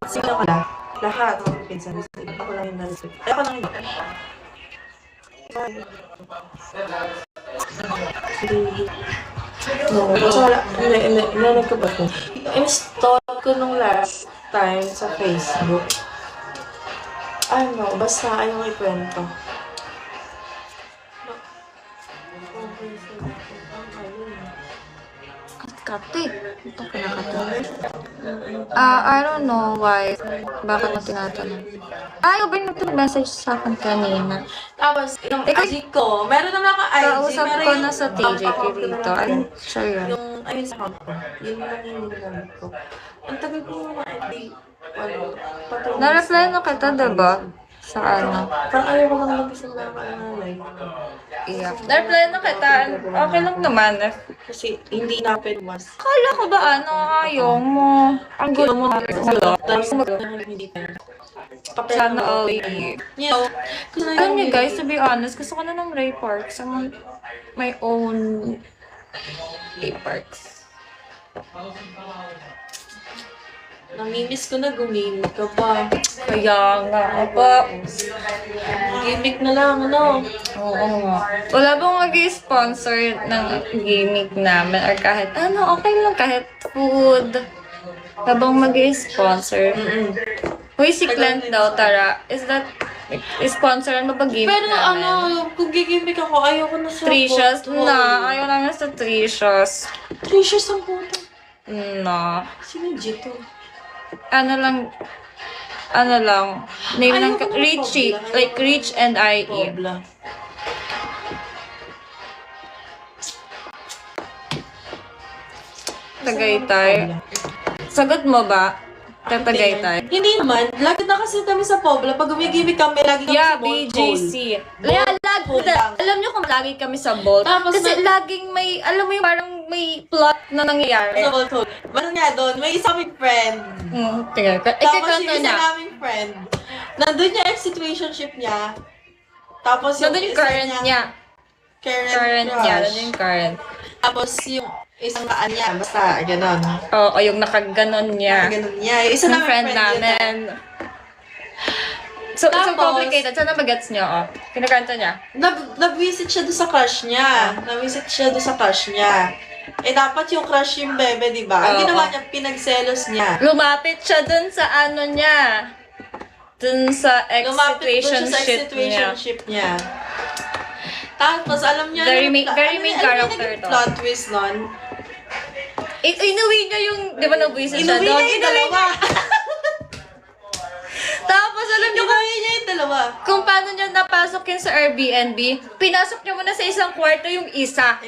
Sino ka na? Lahat. Pinsan. Ako lang yung na-respect. Ay, ako lang yung no, narinig ko ba ito? Install ko nung last time sa Facebook. Ano, basta ayaw ko ikwento. Kate. Ito kinakatanong. I don't know why. Bakit mo tinatanong? Ayaw ba yung nag-message sa akin kanina? Tapos, yung IG ko, meron naman ako IG. Kausap ko na sa TJ Kirito. I'm sure yun. Yung, ayun sa account ko. Yun lang yung ginamit ko. Ang tagal ko mga ID. Na-reply na kita, diba? Sa ano? Parang ayaw ko lang mag-isang live. Yeah. Na-reply na kita. Okay lang naman. Kasi hindi na was. Kala ko ba ano? Ayaw mo. Ang gulo mo. Tapos hindi tayo. Sana all You know, alam niyo guys, to be honest, gusto ko na ng Ray Parks. My own Ray Parks. namimiss ko na gumimik ka pa. Kaya nga, apa. Gimmick na lang, ano? Oo nga. Wala bang mag-sponsor ng gimmick namin or kahit ano, okay lang, kahit food. Wala bang mag-sponsor? Uy, si Clint daw, Tara. Is that, sponsor ano ba gimmick Pero namin? ano, kung gigimik ako, ayoko na sa Tricious? photo. Na, ayaw namin sa Tricious. Tricious ang puto. No. Sino Jito? Ano lang, name ng, Ayoko ng Richie, Pobla. like Rich and IE. Pobla. Tagaytay. Sagot mo ba? Tagaytay. Hindi naman. Lagi na kasi kami sa Pobla. Pag gumigimik kami, lagi kami Yeah, sa Bolt BJC. Bolt Bolt lang. Alam niyo kung lagi kami sa Bolt. Tapos Kasi laging may, alam mo yung parang may plot na nangyayari. Sa Bolt Hole. Basta nga doon, may isa kaming friend. Tingnan ka. Tapos Ikikanto yung isa niya. naming friend, nandun yung ex-situationship niya. Tapos Nandun yung isa current niya. Current crush. niya. Nandun yung current. Tapos yung isang kaan niya, basta gano'n. Oo, yung nakaganon niya. Gano'n niya. Yung isa Yung naming friend yun. namin. So Tapos, complicated. Sana magets niyo, oh. Kinakanta niya. Nag-visit siya doon sa crush niya. Nag-visit siya doon sa crush niya. Eh, dapat yung crush yung bebe, di ba? Ang Oo. ginawa niya, pinagselos niya. Lumapit siya dun sa ano niya. Dun sa Lumapit doon siya sa ex-situationship niya. ex-situationship niya. Tapos, alam niya, Very ano main- yung very main character naging to. plot twist nun. Inuwi niya yung, di ba nabuisan siya Inuwi doon? niya yung dalawa. Tapos alam niyo Inuwi niya yung dalawa. kung paano niya napasok yun sa Airbnb, pinasok niya muna sa isang kwarto yung isa.